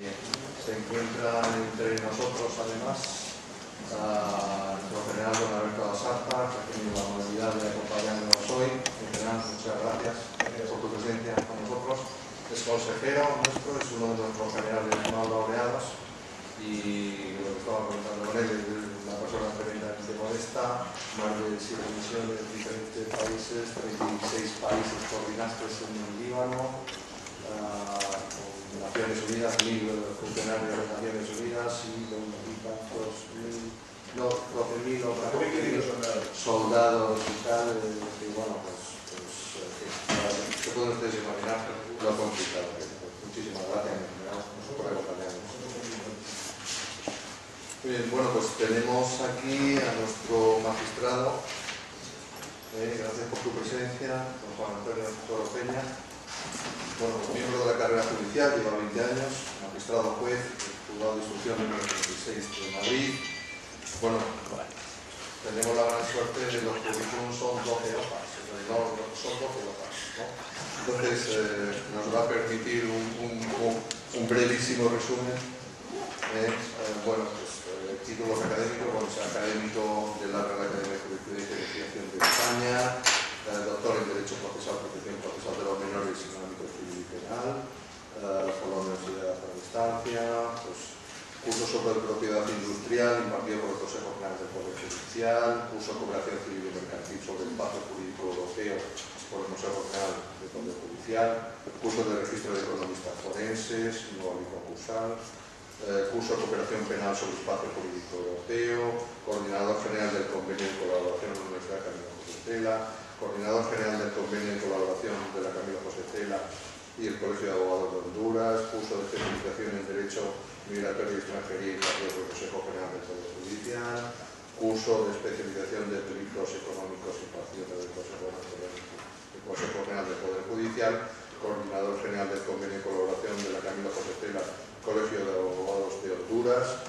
Se encuentra entre nosotros, además, nuestro general don Alberto Lasarta, que ha tenido la amabilidad de acompañarnos hoy. General, muchas gracias por tu presencia con nosotros. Es consejero nuestro, es uno de nuestros generales más laureados y lo que estaba comentando con él es una persona tremendamente modesta, más de 7 misiones en diferentes países, 36 países coordinados en el Líbano, Naciones Unidas, 1000 funcionarios de Naciones Unidas y 12.000 soldados y tal, y bueno, se pueden ustedes imaginar lo complicado que es. Muchísimas gracias por acompañarnos. Bien, bueno, pues tenemos aquí a nuestro magistrado. Gracias por tu presencia, don Juan Antonio Toro Peña. Bueno, miembro de la carrera judicial, lleva 20 años, magistrado juez, juzgado de instrucción número 36 de Madrid. Bueno, tenemos la gran suerte de los currículums son 12 hojas, son 12 hojas, ¿no? Entonces, nos va a permitir un brevísimo resumen. Bueno, pues títulos académicos, bueno, es académico de la Real Academia de Jurisprudencia y Legislación de España, doctor en Derecho Procesal, Protección Procesal de los Menores en el ámbito civil y penal, por la Universidad de la Distancia, pues, curso sobre propiedad industrial impartido por el Consejo General del Poder Judicial, curso de cooperación civil y mercantil sobre el pacto jurídico europeo por el Consejo General del Poder Judicial, curso de registro de economistas forenses, nuevo y concursal, curso de cooperación penal sobre el espacio jurídico europeo, coordinador general del convenio de colaboración de la Universidad Camilo José Cela, coordinador general del convenio de colaboración de la Camilo José Cela y el Colegio de Abogados de Honduras, curso de especialización en Derecho Migratorio y Extranjería impartido por el Consejo General del Poder Judicial, curso de especialización de delitos económicos impartido por el Consejo General del Poder Judicial, coordinador general del convenio de colaboración de la Camilo José Cela, Colegio de Abogados de Honduras,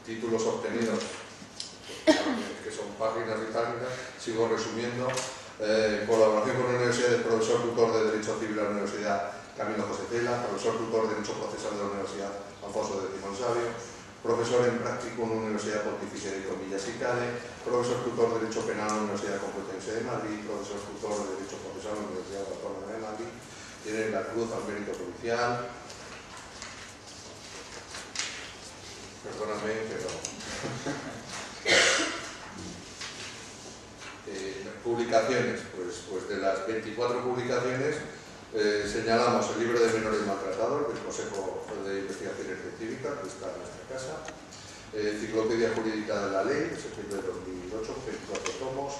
títulos obtenidos, que son páginas y páginas, sigo resumiendo, en colaboración con la Universidad del profesor tutor de Derecho Civil de la Universidad Camilo José Cela, profesor tutor de Derecho Procesal de la Universidad Alfonso X Sabio, profesor en práctico en la Universidad Pontificia de Comillas y Cade, profesor tutor de Derecho Penal en la Universidad Complutense de Madrid, profesor tutor de Derecho Procesal en la Universidad Autónoma de Madrid, tiene la Cruz al Mérito Policial. Perdóname, pero publicaciones, pues de las 24 publicaciones señalamos el libro de menores maltratados del Consejo de Investigaciones Científicas, que está en nuestra casa, Enciclopedia Jurídica de la Ley, que se escribió en 2008, 24 tomos,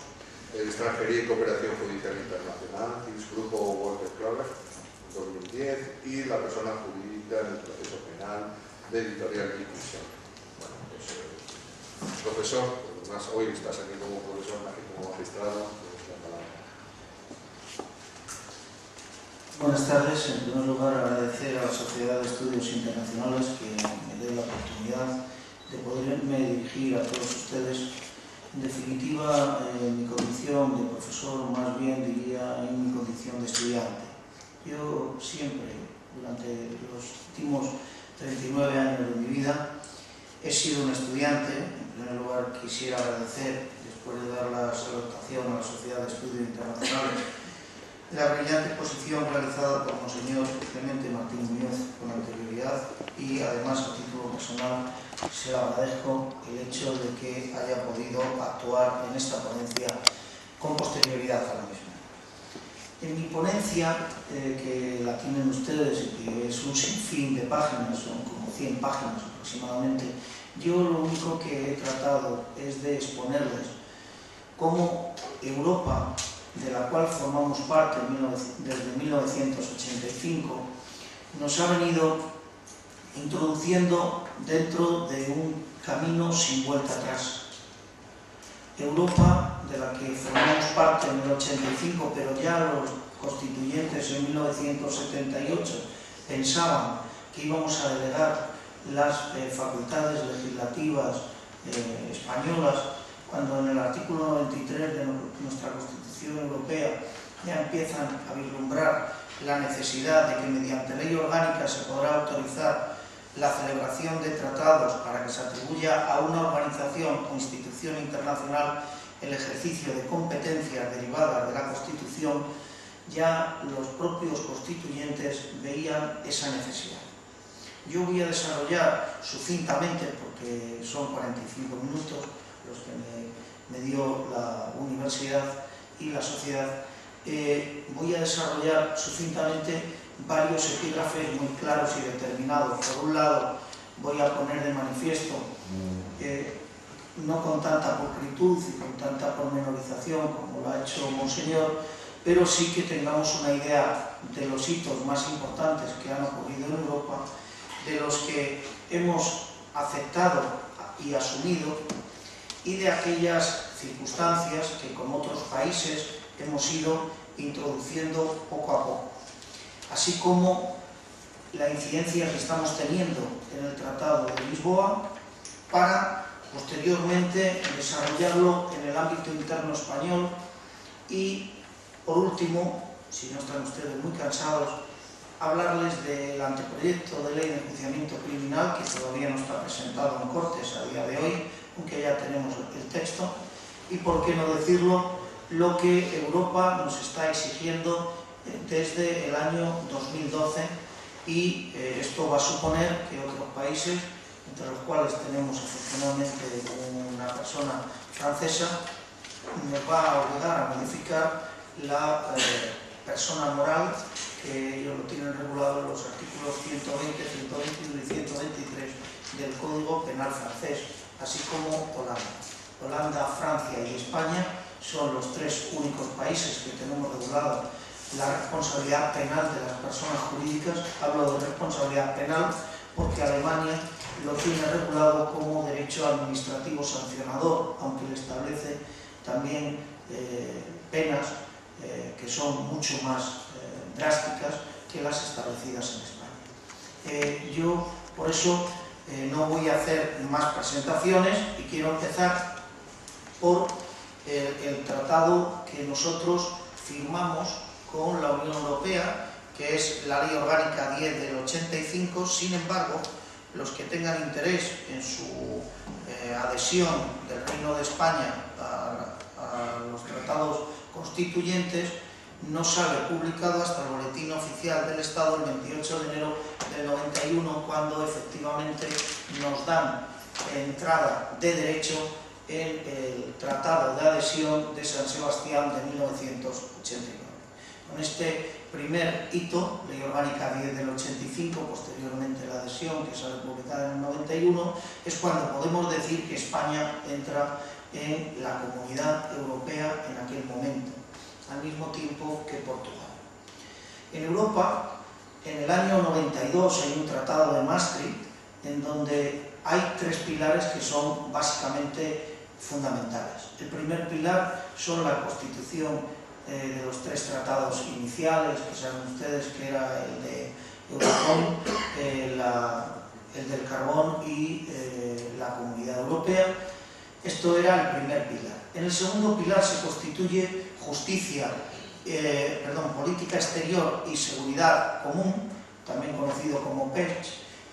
Extranjería y Cooperación Judicial Internacional, Grupo Walter Clover, 2010, y La persona jurídica en el proceso penal, de Editorial Inclusión. Bueno, pues, profesor, además hoy estás aquí como profesor, aquí como magistrado. Buenas tardes. En primer lugar, agradecer a la Sociedad de Estudios Internacionales que me dé la oportunidad de poderme dirigir a todos ustedes. En definitiva, en mi condición de profesor, más bien diría en mi condición de estudiante. Yo siempre, durante los últimos 39 años de mi vida, he sido un estudiante. En primer lugar, quisiera agradecer, después de dar la salutación a la Sociedad de Estudios Internacionales, la brillante exposición realizada por Monseñor Clemente Martín Muñoz con anterioridad, y además a título personal se le agradezco el hecho de que haya podido actuar en esta ponencia con posterioridad a la misma. En mi ponencia, que la tienen ustedes y que es un sinfín de páginas, son como 100 páginas aproximadamente, yo lo único que he tratado es de exponerles cómo Europa, de la cual formamos parte desde 1985, nos ha venido introduciendo dentro de un camino sin vuelta atrás. Europa, de la que formamos parte en el 85, pero ya los constituyentes en 1978 pensaban que íbamos a delegar las facultades legislativas españolas, cuando en el artículo 93 de nuestra Constitución Europea ya empiezan a vislumbrar la necesidad de que mediante ley orgánica se podrá autorizar la celebración de tratados para que se atribuya a una organización o institución internacional el ejercicio de competencias derivadas de la Constitución, ya los propios constituyentes veían esa necesidad. Yo voy a desarrollar sucintamente, porque son 45 minutos los que me dio la universidad y la sociedad, voy a desarrollar sucintamente varios epígrafes muy claros y determinados. Por un lado, voy a poner de manifiesto, no con tanta pulcritud y con tanta pormenorización como lo ha hecho Monseñor, pero sí que tengamos una idea de los hitos más importantes que han ocurrido en Europa, de los que hemos aceptado y asumido, y de aquellas circunstancias que, como otros países, hemos ido introduciendo poco a poco, así como la incidencia que estamos teniendo en el Tratado de Lisboa para posteriormente desarrollarlo en el ámbito interno español y, por último, si no están ustedes muy cansados, hablarles del anteproyecto de ley de enjuiciamiento criminal, que todavía no está presentado en Cortes a día de hoy, aunque ya tenemos el texto, y, por qué no decirlo, lo que Europa nos está exigiendo desde el año 2012, y esto va a suponer que otros países, entre los cuales tenemos afortunadamente una persona francesa, nos va a obligar a modificar la persona moral, que ellos lo tienen regulado en los artículos 120, 121 y 123 del Código Penal francés, así como Holanda. Holanda, Francia y España son los tres únicos países que tenemos regulado la responsabilidad penal de las personas jurídicas. Hablo de responsabilidad penal porque Alemania lo tiene regulado como derecho administrativo sancionador, aunque le establece también penas que son mucho más drásticas que las establecidas en España. Yo, por eso, no voy a hacer más presentaciones y quiero empezar por el tratado que nosotros firmamos con la Unión Europea, que es la Ley Orgánica 10 del 85. Sin embargo, los que tengan interés en su adhesión del Reino de España a los tratados constituyentes, no sale publicado hasta el Boletín Oficial del Estado el 28 de enero del 91, cuando efectivamente nos dan entrada de derecho en el Tratado de Adhesión de San Sebastián de 1989. Con este primer hito, Ley Orgánica 10 del 85, posteriormente la adhesión, que sale publicada en el 91, es cuando podemos decir que España entra en la Comunidad Europea en aquel momento, al mismo tiempo que Portugal. En Europa, en el año 92, hay un tratado de Maastricht, en donde hay tres pilares que son básicamente fundamentales. El primer pilar son la constitución de los tres tratados iniciales, que saben ustedes que era el de Euratom, el del carbón y la Comunidad Europea. Esto era el primer pilar. En el segundo pilar se constituye política exterior y seguridad común, también conocido como PESC,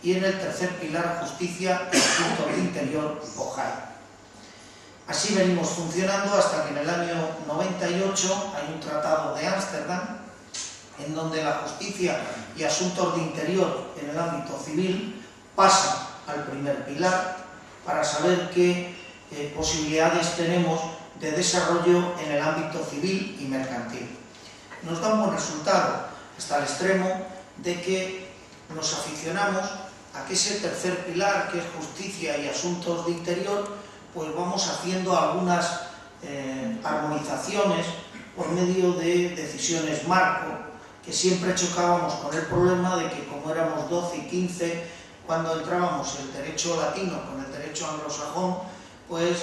y en el tercer pilar, justicia y asuntos de interior, OJAI. Así venimos funcionando hasta que en el año 98 hay un tratado de Ámsterdam, en donde la justicia y asuntos de interior en el ámbito civil pasa al primer pilar, para saber qué posibilidades tenemos de desarrollo en el ámbito civil y mercantil. Nos da un buen resultado, hasta el extremo de que nos aficionamos a que ese tercer pilar, que es justicia y asuntos de interior, pues vamos haciendo algunas armonizaciones por medio de decisiones marco, que siempre chocábamos con el problema de que, como éramos 12 y 15, cuando entrábamos el derecho latino con el derecho anglosajón, pues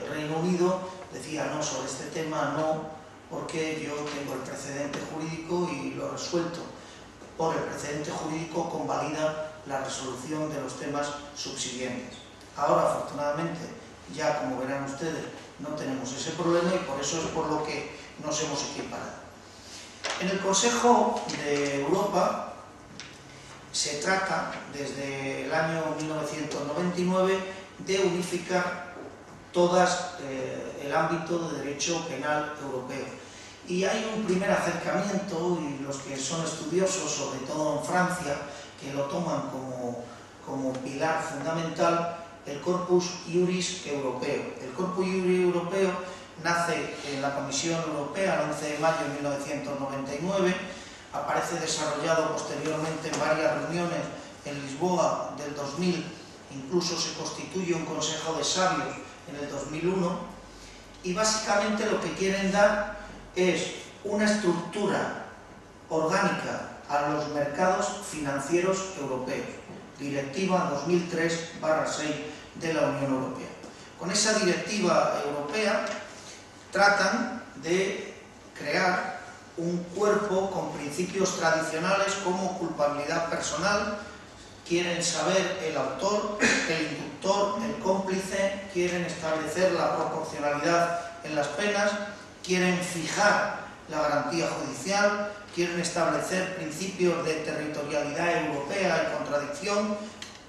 el Reino Unido decía no, sobre este tema no, porque yo tengo el precedente jurídico y lo resuelto. Por el precedente jurídico convalida la resolución de los temas subsiguientes. Ahora, afortunadamente, ya como verán ustedes, no tenemos ese problema, y por eso es por lo que nos hemos equiparado. En el Consejo de Europa se trata, desde el año 1999, de unificar todas el ámbito de derecho penal europeo. Y hay un primer acercamiento, y los que son estudiosos, sobre todo en Francia, que lo toman como pilar fundamental, el Corpus Juris Europeo. El Corpus Juris Europeo nace en la Comisión Europea el 11 de mayo de 1999, aparece desarrollado posteriormente en varias reuniones en Lisboa del 2000, incluso se constituye un Consejo de Sabios en el 2001, y básicamente lo que quieren dar es una estructura orgánica a los mercados financieros europeos, Directiva 2003/6 de la Unión Europea. Con esa directiva europea tratan de crear un cuerpo con principios tradicionales como culpabilidad personal, quieren saber el autor, el inductor, el cómplice, quieren establecer la proporcionalidad en las penas, quieren fijar la garantía judicial, quieren establecer principios de territorialidad europea y contradicción,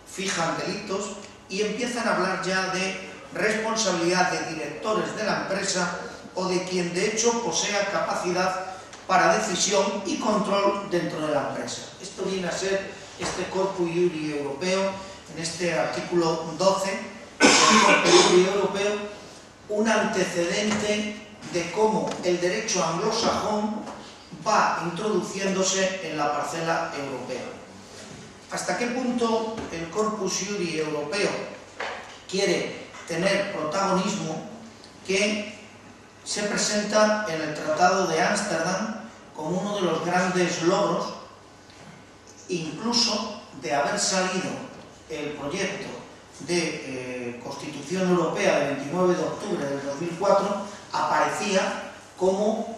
fijan delitos y empiezan a hablar ya de responsabilidad de directores de la empresa o de quien de hecho posea capacidad para decisión y control dentro de la empresa. Esto viene a ser este Corpus Juris Europeo, en este artículo 12 del Corpus Juris Europeo, un antecedente de cómo el derecho anglosajón va introduciéndose en la parcela europea. ¿Hasta qué punto el Corpus Juris Europeo quiere tener protagonismo? Que se presenta en el Tratado de Ámsterdam como uno de los grandes logros, incluso de haber salido el proyecto de Constitución Europea del 29 de octubre del 2004, aparecía como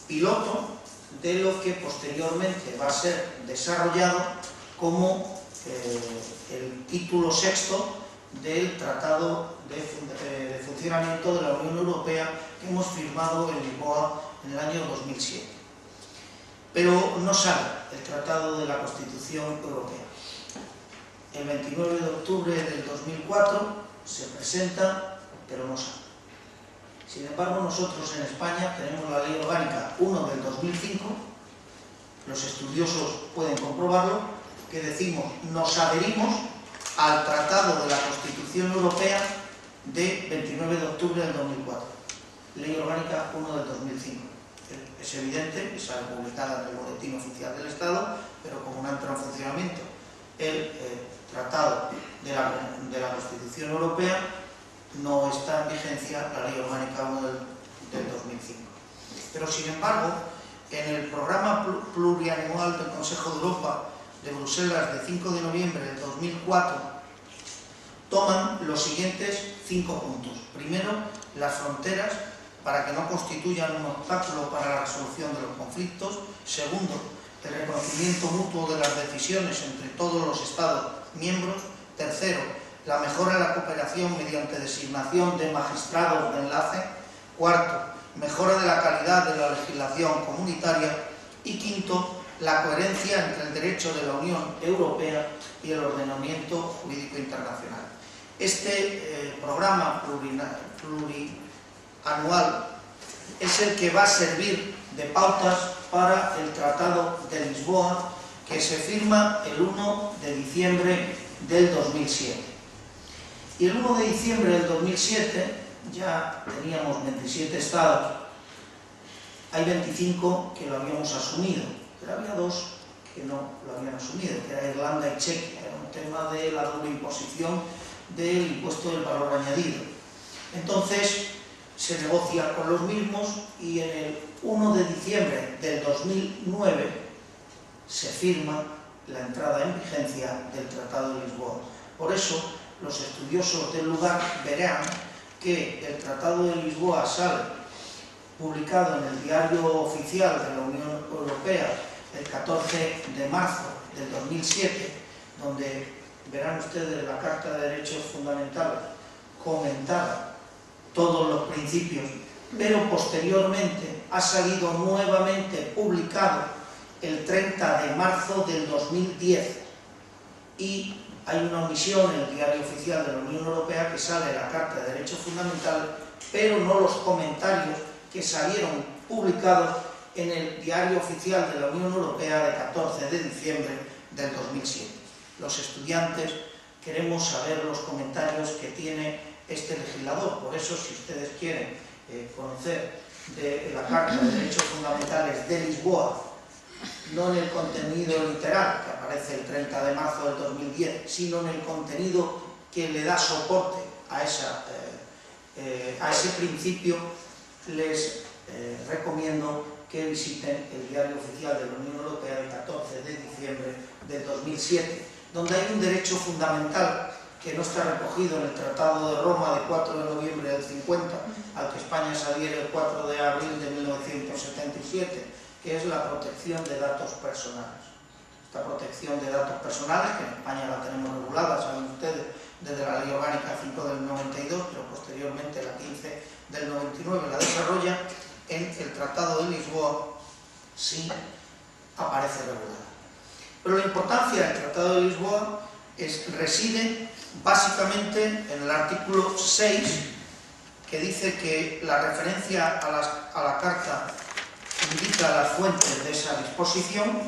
piloto de lo que posteriormente va a ser desarrollado como el título sexto del Tratado de Funcionamiento de la Unión Europea que hemos firmado en Lisboa en el año 2007. Pero no sale el Tratado de la Constitución Europea. El 29 de octubre del 2004 se presenta, pero no sale. Sin embargo, nosotros en España tenemos la Ley Orgánica 1 del 2005, los estudiosos pueden comprobarlo, que decimos nos adherimos al Tratado de la Constitución Europea de 29 de octubre del 2004, Ley Orgánica 1 del 2005. Es evidente que sale publicada en el Boletín Oficial del Estado, pero como no entra en funcionamiento el Tratado de la Constitución Europea, no está en vigencia la Ley Orgánica 1 del 2005. Pero, sin embargo, en el programa plurianual del Consejo de Europa de Bruselas de 5 de noviembre del 2004, toman los siguientes 5 puntos. Primero, las fronteras, para que no constituyan un obstáculo para la resolución de los conflictos. Segundo, el reconocimiento mutuo de las decisiones entre todos los Estados miembros. Tercero, la mejora de la cooperación mediante designación de magistrados de enlace. Cuarto, mejora de la calidad de la legislación comunitaria. Y quinto, la coherencia entre el derecho de la Unión Europea y el ordenamiento jurídico internacional. Este programa plurianual es el que va a servir de pautas para el Tratado de Lisboa, que se firma el 1 de diciembre del 2007. Y el 1 de diciembre del 2007 ya teníamos 27 estados, hay 25 que lo habíamos asumido, pero había 2 que no lo habían asumido, que era Irlanda y Chequia. Era un tema de la doble imposición del impuesto del valor añadido. Entonces se negocia con los mismos y en el 1 de diciembre del 2009 se firma la entrada en vigencia del Tratado de Lisboa. Por eso los estudiosos del lugar verán que el Tratado de Lisboa sale publicado en el Diario Oficial de la Unión Europea el 14 de marzo del 2007, donde verán ustedes la Carta de Derechos Fundamentales comentada, todos los principios, pero posteriormente ha salido nuevamente publicado el 30 de marzo del 2010 y hay una omisión en el Diario Oficial de la Unión Europea que sale la Carta de Derechos Fundamentales, pero no los comentarios que salieron publicados en el Diario Oficial de la Unión Europea de 14 de diciembre del 2007. Los estudiantes queremos saber los comentarios que tiene este legislador, por eso si ustedes quieren conocer de la Carta de Derechos Fundamentales de Lisboa, no en el contenido literal que aparece el 30 de marzo del 2010, sino en el contenido que le da soporte a ese principio, les recomiendo que visiten el Diario Oficial de la Unión Europea del 14 de diciembre del 2007, donde hay un derecho fundamental que no está recogido en el Tratado de Roma de 4 de noviembre del 50, al que España se adhiere el 4 de abril de 1977, que es la protección de datos personales. Esta protección de datos personales, que en España la tenemos regulada, saben ustedes, desde la Ley Orgánica 5 del 92, pero posteriormente la 15 del 99 la desarrolla, en el Tratado de Lisboa sí aparece regulada. Pero la importancia del Tratado de Lisboa reside básicamente en el artículo 6, que dice que la referencia a la Carta indica las fuentes de esa disposición,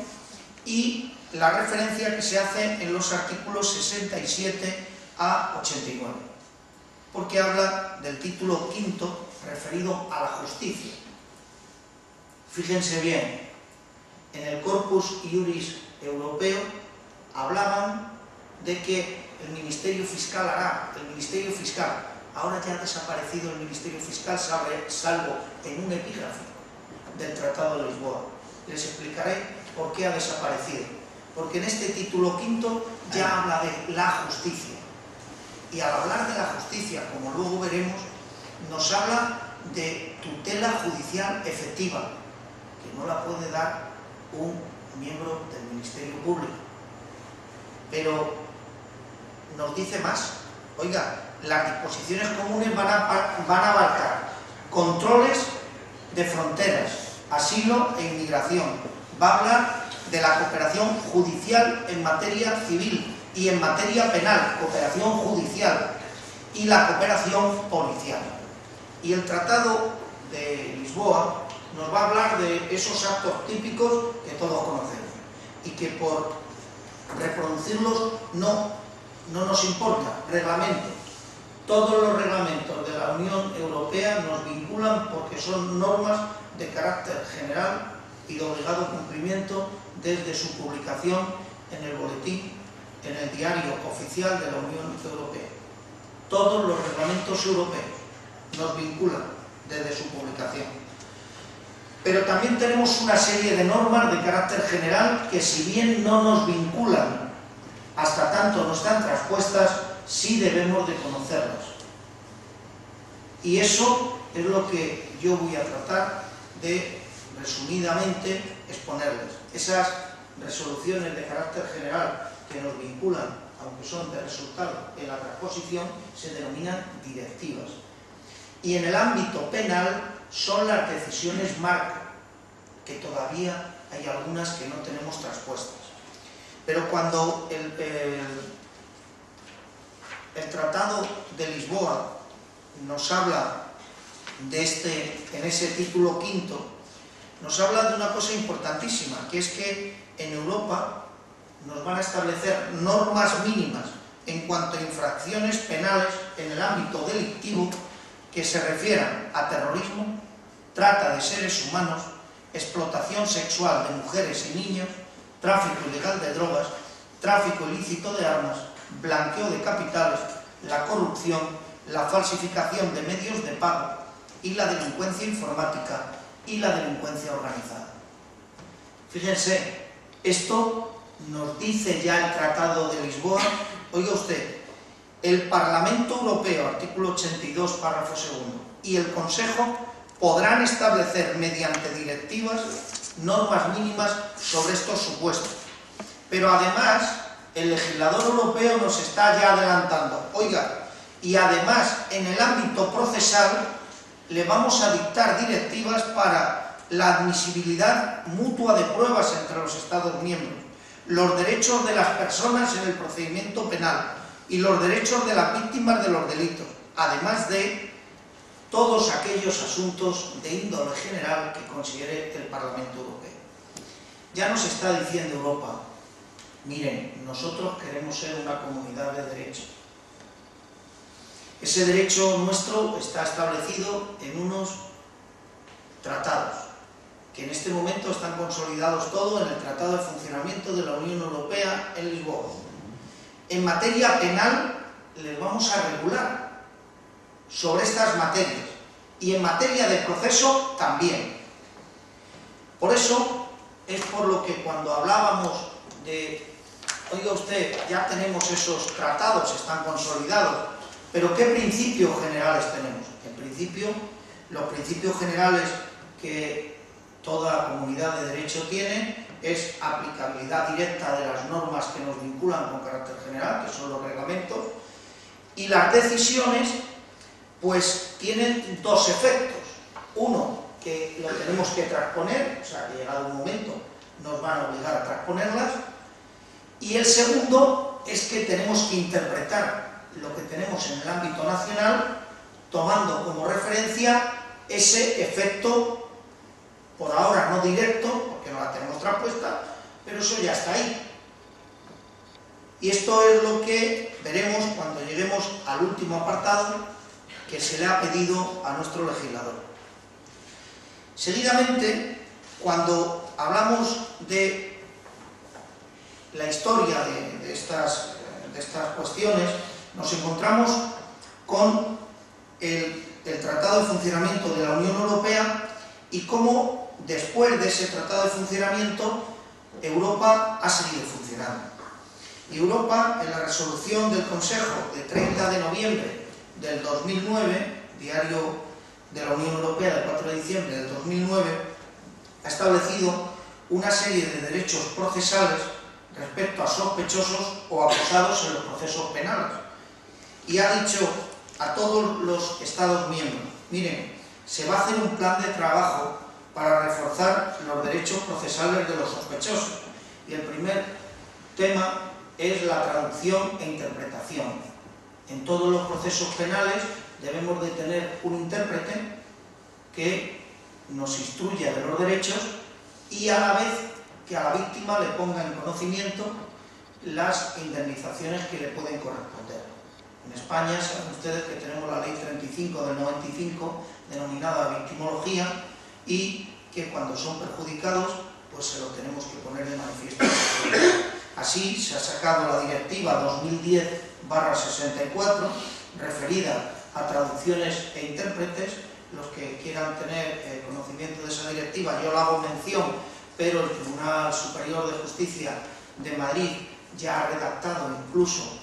y la referencia que se hace en los artículos 67 a 89, porque habla del título quinto referido a la justicia. Fíjense bien, en el Corpus Iuris Europeo hablaban de que el Ministerio Fiscal ahora ya ha desaparecido el Ministerio Fiscal, salvo en un epígrafe del Tratado de Lisboa. Les explicaré por qué ha desaparecido. Porque en este título quinto ya habla de la justicia. Y al hablar de la justicia, como luego veremos, nos habla de tutela judicial efectiva, que no la puede dar un miembro del Ministerio Público. Pero nos dice más. Oiga, las disposiciones comunes van a abarcar controles de fronteras, asilo e inmigración. Va a hablar de la cooperación judicial en materia civil y en materia penal, cooperación judicial, y la cooperación policial. Y el Tratado de Lisboa nos va a hablar de esos actos típicos que todos conocemos y que por reproducirlos no nos importa. Reglamento. Todos los reglamentos de la Unión Europea nos vinculan porque son normas de carácter general y de obligado cumplimiento desde su publicación en el boletín, en el Diario Oficial de la Unión Europea. Todos los reglamentos europeos nos vinculan desde su publicación. Pero también tenemos una serie de normas de carácter general que, si bien no nos vinculan hasta tanto no están traspuestas, sí debemos de conocerlas. Y eso es lo que yo voy a tratar de, resumidamente, exponerles. Esas resoluciones de carácter general que nos vinculan, aunque son de resultado en la transposición, se denominan directivas. Y en el ámbito penal son las decisiones marca, que todavía hay algunas que no tenemos traspuestas. Pero cuando el Tratado de Lisboa nos habla en ese título quinto, nos habla de una cosa importantísima, que es que en Europa nos van a establecer normas mínimas en cuanto a infracciones penales en el ámbito delictivo que se refieran a terrorismo, trata de seres humanos, explotación sexual de mujeres y niños, tráfico ilegal de drogas, tráfico ilícito de armas, blanqueo de capitales, la corrupción, la falsificación de medios de pago y la delincuencia informática y la delincuencia organizada. Fíjense, esto nos dice ya el Tratado de Lisboa. Oiga usted, el Parlamento Europeo, artículo 82, párrafo segundo, y el Consejo podrán establecer mediante directivas normas mínimas sobre estos supuestos. Pero además, el legislador europeo nos está ya adelantando. Oiga, y además en el ámbito procesal le vamos a dictar directivas para la admisibilidad mutua de pruebas entre los Estados miembros, los derechos de las personas en el procedimiento penal y los derechos de las víctimas de los delitos, además de todos aquellos asuntos de índole general que considere el Parlamento Europeo. Ya nos está diciendo Europa: miren, nosotros queremos ser una comunidad de derecho. Ese derecho nuestro está establecido en unos tratados, que en este momento están consolidados todos en el Tratado de Funcionamiento de la Unión Europea en Lisboa. En materia penal les vamos a regular sobre estas materias, y en materia de proceso también. Por eso es por lo que cuando hablábamos de, oiga usted, ya tenemos esos tratados, están consolidados, pero ¿qué principios generales tenemos? En principio, los principios generales que toda comunidad de derecho tiene es aplicabilidad directa de las normas que nos vinculan con carácter general, que son los reglamentos, y las decisiones pues tienen dos efectos. Uno, que lo tenemos que transponer, o sea, que llegado un momento nos van a obligar a transponerlas, y el segundo es que tenemos que interpretar lo que tenemos en el ámbito nacional tomando como referencia ese efecto, por ahora no directo, porque no la tenemos transpuesta, pero eso ya está ahí. Y esto es lo que veremos cuando lleguemos al último apartado que se le ha pedido a nuestro legislador. Seguidamente, cuando hablamos de la historia de estas cuestiones, nos encontramos con el Tratado de Funcionamiento de la Unión Europea y cómo después de ese Tratado de Funcionamiento Europa ha seguido funcionando. Y Europa, en la resolución del Consejo de 30 de noviembre del 2009, diario de la Unión Europea del 4 de diciembre del 2009, ha establecido una serie de derechos procesales respecto a sospechosos o acusados en los procesos penales. Y ha dicho a todos los Estados miembros: miren, se va a hacer un plan de trabajo para reforzar los derechos procesales de los sospechosos. Y el primer tema es la traducción e interpretación. En todos los procesos penales debemos de tener un intérprete que nos instruya de los derechos y a la vez que a la víctima le ponga en conocimiento las indemnizaciones que le pueden corresponder. En España saben ustedes que tenemos la Ley 35 del 95, denominada victimología, y que cuando son perjudicados, pues se lo tenemos que poner de manifiesto. Así se ha sacado la Directiva 2010/64, referida a traducciones e intérpretes. Los que quieran tener conocimiento de esa directiva, yo la hago mención, pero el Tribunal Superior de Justicia de Madrid ya ha redactado incluso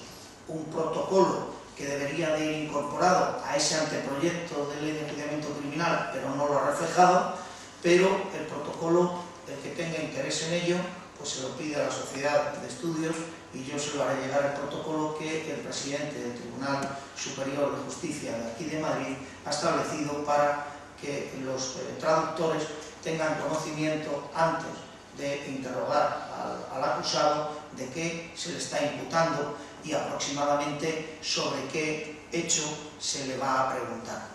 un protocolo que debería de ir incorporado a ese anteproyecto de ley de enjuiciamiento criminal, pero no lo ha reflejado. Pero el protocolo, el que tenga interés en ello, pues se lo pide a la Sociedad de Estudios y yo se lo haré llegar el protocolo que el presidente del Tribunal Superior de Justicia de aquí de Madrid ha establecido para que los traductores tengan conocimiento antes de interrogar al acusado de qué se le está imputando y aproximadamente sobre qué hecho se le va a preguntar.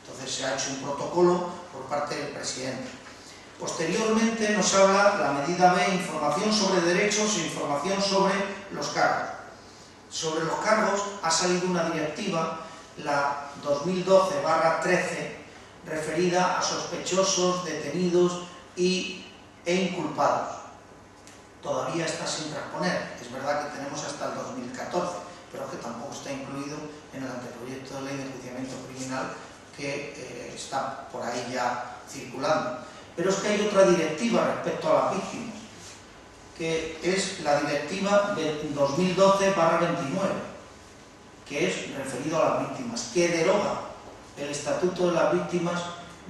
Entonces se ha hecho un protocolo por parte del presidente. Posteriormente nos habla la medida B, información sobre derechos e información sobre los cargos. Sobre los cargos ha salido una directiva, la 2012/13, referida a sospechosos, detenidos e inculpados. Todavía está sin transponer, es verdad que tenemos hasta el 2014, pero que tampoco está incluido en el anteproyecto de ley de enjuiciamiento criminal que está por ahí ya circulando. Pero es que hay otra directiva respecto a las víctimas, que es la directiva de 2012/29, que es referido a las víctimas, que deroga el Estatuto de las Víctimas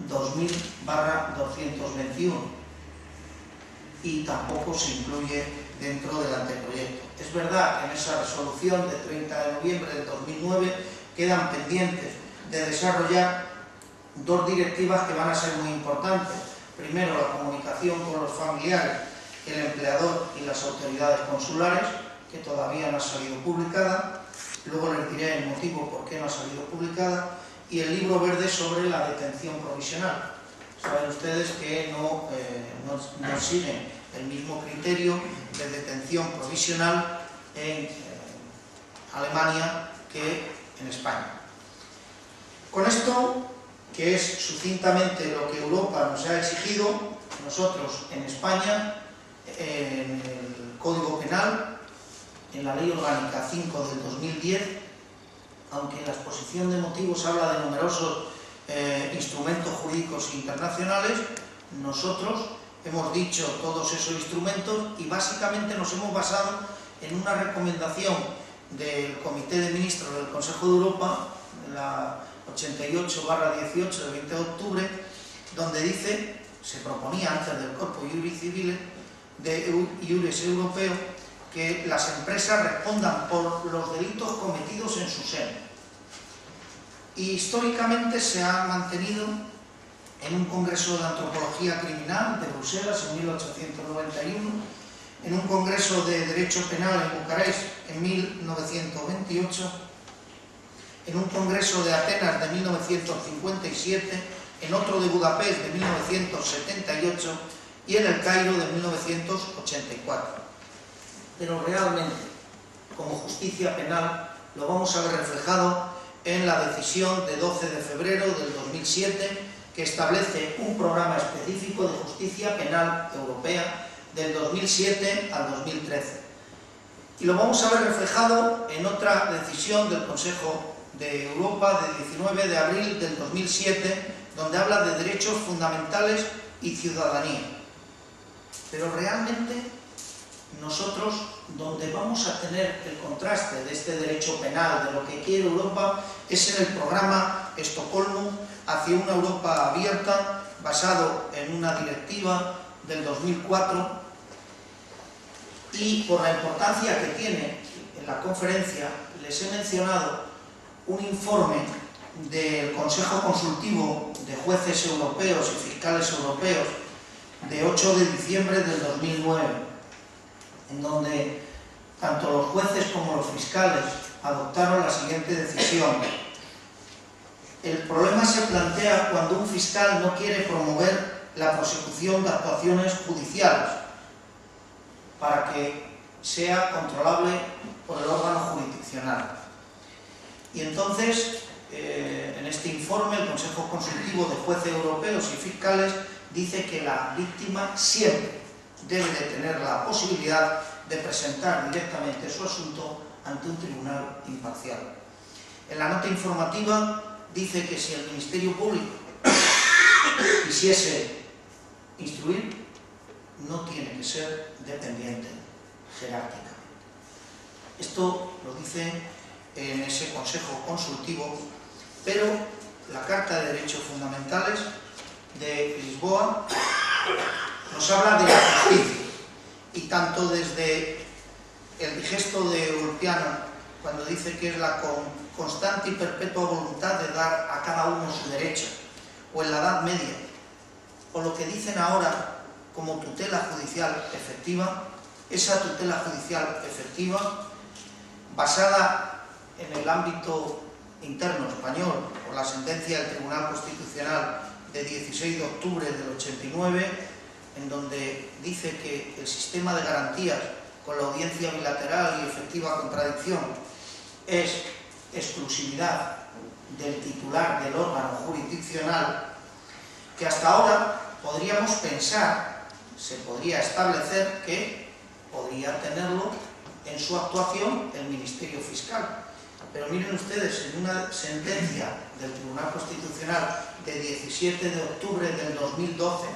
2000/221 y tampoco se incluye dentro del anteproyecto. Es verdad que en esa resolución de 30 de noviembre del 2009 quedan pendientes de desarrollar dos directivas que van a ser muy importantes. Primero, la comunicación con los familiares, el empleador y las autoridades consulares, que todavía no ha salido publicada. Luego les diré el motivo por qué no ha salido publicada. Y el libro verde sobre la detención provisional. Saben ustedes que no siguen el mismo criterio de detención provisional en Alemania que en España. Con esto, que es sucintamente lo que Europa nos ha exigido, nosotros en España, en el Código Penal, en la Ley Orgánica 5 del 2010, aunque en la exposición de motivos habla de numerosos instrumentos jurídicos internacionales, nosotros hemos dicho todos esos instrumentos y básicamente nos hemos basado en una recomendación del Comité de Ministros del Consejo de Europa, la 88/18 del 20 de octubre, donde dice, se proponía antes del Corpus Iuris Civile de Iuris Europeo, que las empresas respondan por los delitos cometidos en su seno. Y históricamente se ha mantenido en un Congreso de Antropología Criminal de Bruselas en 1891, en un Congreso de Derecho Penal en Bucarest en 1928, en un Congreso de Atenas de 1957, en otro de Budapest de 1978 y en el Cairo de 1984. Pero realmente, como justicia penal, lo vamos a ver reflejado en la decisión de 12 de febrero del 2007, que establece un programa específico de justicia penal europea del 2007 al 2013. Y lo vamos a ver reflejado en otra decisión del Consejo de Europa de 19 de abril del 2007, donde habla de derechos fundamentales y ciudadanía. Pero realmente nosotros, donde vamos a tener el contraste de este derecho penal, de lo que quiere Europa, es en el programa Estocolmo hacia una Europa abierta, basado en una directiva del 2004, y por la importancia que tiene en la conferencia, les he mencionado un informe del Consejo Consultivo de Jueces Europeos y Fiscales Europeos de 8 de diciembre del 2009, en donde tanto los jueces como los fiscales adoptaron la siguiente decisión. El problema se plantea cuando un fiscal no quiere promover la prosecución de actuaciones judiciales para que sea controlable por el órgano jurisdiccional. Y entonces, en este informe, el Consejo Consultivo de Jueces Europeos y Fiscales dice que la víctima siempre debe de tener la posibilidad de presentar directamente su asunto ante un tribunal imparcial. En la nota informativa dice que si el Ministerio Público quisiese instruir, no tiene que ser dependiente jerárquicamente. Esto lo dice en ese Consejo Consultivo, pero la Carta de Derechos Fundamentales de Lisboa nos habla de la justicia, y tanto desde el digesto de Ulpiano, cuando dice que es la constante y perpetua voluntad de dar a cada uno su derecho, o en la Edad Media, o lo que dicen ahora como tutela judicial efectiva, esa tutela judicial efectiva, basada en el ámbito interno español, por la sentencia del Tribunal Constitucional de 16 de octubre del 89, en donde dice que el sistema de garantías con la audiencia bilateral y efectiva contradicción es exclusividad del titular del órgano jurisdiccional, que hasta ahora podríamos pensar, se podría establecer que podría tenerlo en su actuación el Ministerio Fiscal. Pero miren ustedes, en una sentencia del Tribunal Constitucional de 17 de octubre del 2012,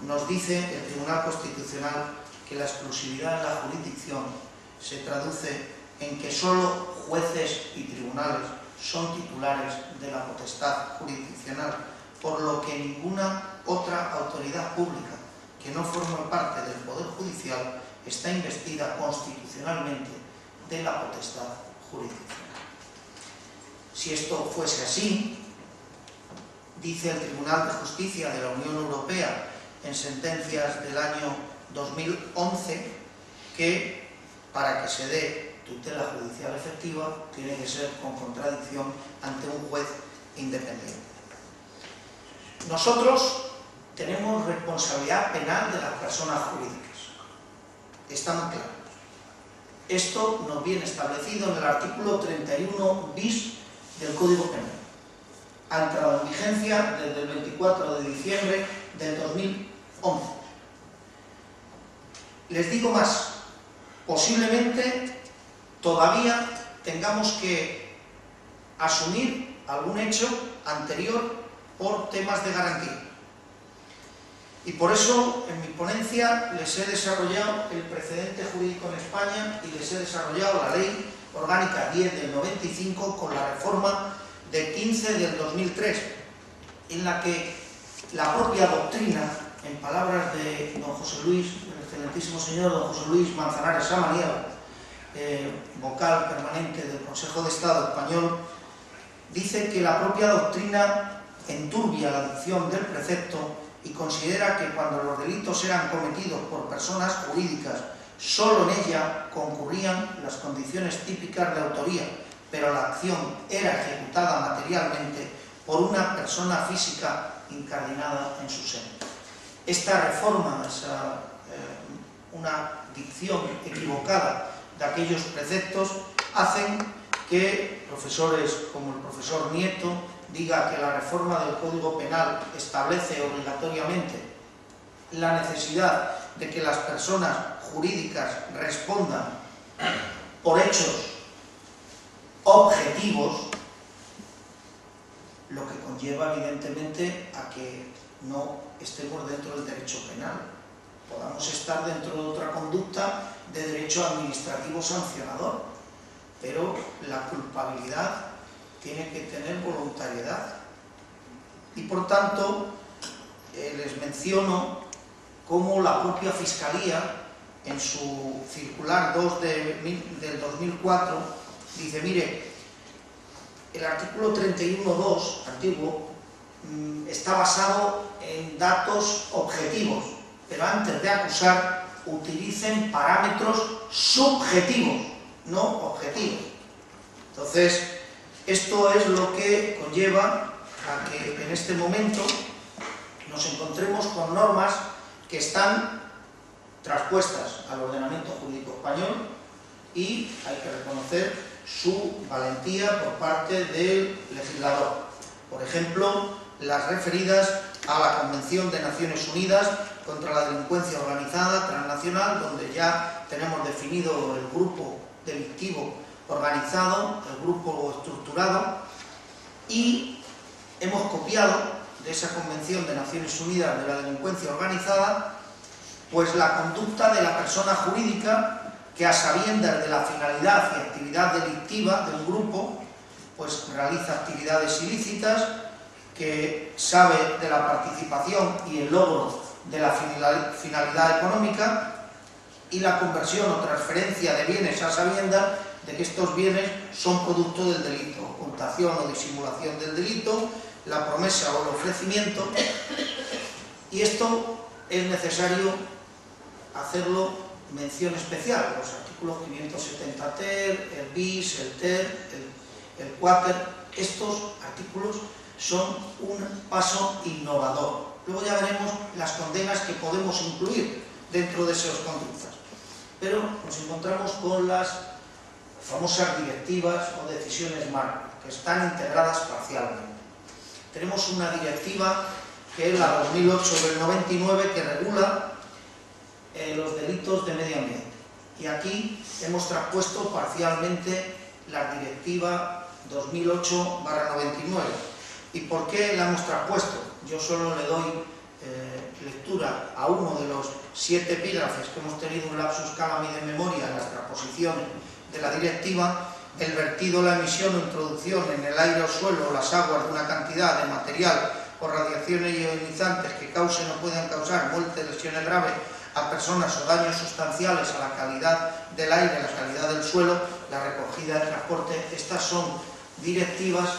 nos dice el Tribunal Constitucional que la exclusividad en la jurisdicción se traduce en que solo jueces y tribunales son titulares de la potestad jurisdiccional, por lo que ninguna otra autoridad pública que no forme parte del Poder Judicial está investida constitucionalmente de la potestad jurisdiccional. Si esto fuese así, dice el Tribunal de Justicia de la Unión Europea en sentencias del año 2011 que para que se dé tutela judicial efectiva tiene que ser con contradicción ante un juez independiente. Nosotros tenemos responsabilidad penal de las personas jurídicas. Está muy claro. Esto nos viene establecido en el artículo 31 bis del Código Penal. Ha entrado en vigencia desde el 24 de diciembre del 2011. Les digo más, posiblemente todavía tengamos que asumir algún hecho anterior por temas de garantía. Y por eso, en mi ponencia, les he desarrollado el precedente jurídico en España y les he desarrollado la Ley Orgánica 10 del 95 con la reforma de 15 del 2003, en la que la propia doctrina, en palabras de don José Luis, el excelentísimo señor don José Luis Manzanares Samaniego, vocal permanente del Consejo de Estado español, dice que la propia doctrina enturbia la dicción del precepto y considera que cuando los delitos eran cometidos por personas jurídicas, solo en ella concurrían las condiciones típicas de autoría, pero la acción era ejecutada materialmente por una persona física incardinada en su seno. Esta reforma es una dicción equivocada de aquellos preceptos, hacen que profesores como el profesor Nieto diga que la reforma del Código Penal establece obligatoriamente la necesidad de que las personas jurídicas respondan por hechos objetivos, lo que conlleva evidentemente a que no estemos dentro del derecho penal, podamos estar dentro de otra conducta de derecho administrativo sancionador, pero la culpabilidad tiene que tener voluntariedad. Y por tanto, les menciono cómo la propia Fiscalía, en su circular 2 del 2004, dice, mire, el artículo 31.2, antiguo, está basado en datos objetivos, pero antes de acusar, utilicen parámetros subjetivos, no objetivos. Entonces, esto es lo que conlleva a que en este momento nos encontremos con normas que están traspuestas al ordenamiento jurídico español y hay que reconocer su valentía por parte del legislador. Por ejemplo, las referidas a la Convención de Naciones Unidas contra la Delincuencia Organizada Transnacional, donde ya tenemos definido el grupo delictivo organizado, el grupo estructurado, y hemos copiado de esa Convención de Naciones Unidas de la Delincuencia Organizada pues la conducta de la persona jurídica que, a sabiendas de la finalidad y actividad delictiva de un grupo, pues realiza actividades ilícitas, que sabe de la participación y el logro de la finalidad económica y la conversión o transferencia de bienes a sabiendas de que estos bienes son producto del delito, ocultación o disimulación del delito, la promesa o el ofrecimiento, y esto es necesario hacerlo mención especial, los artículos 570 ter, el bis, el ter, el quater. Estos artículos son un paso innovador. Luego ya veremos las condenas que podemos incluir dentro de esas conductas. Pero nos encontramos con las famosas directivas o decisiones marco, que están integradas parcialmente. Tenemos una directiva que es la 2008 del 99, que regula los delitos de medio ambiente. Y aquí hemos traspuesto parcialmente la directiva 2008/99. ¿Y por qué la hemos traspuesto? Yo solo le doy lectura a uno de los 7 epígrafes que hemos tenido un lapsus calami de memoria en las transposiciones de la directiva. El vertido, la emisión o introducción en el aire o suelo o las aguas de una cantidad de material o radiaciones ionizantes que causen o puedan causar muerte, lesiones graves a personas o daños sustanciales a la calidad del aire, a la calidad del suelo, la recogida, el transporte. Estas son directivas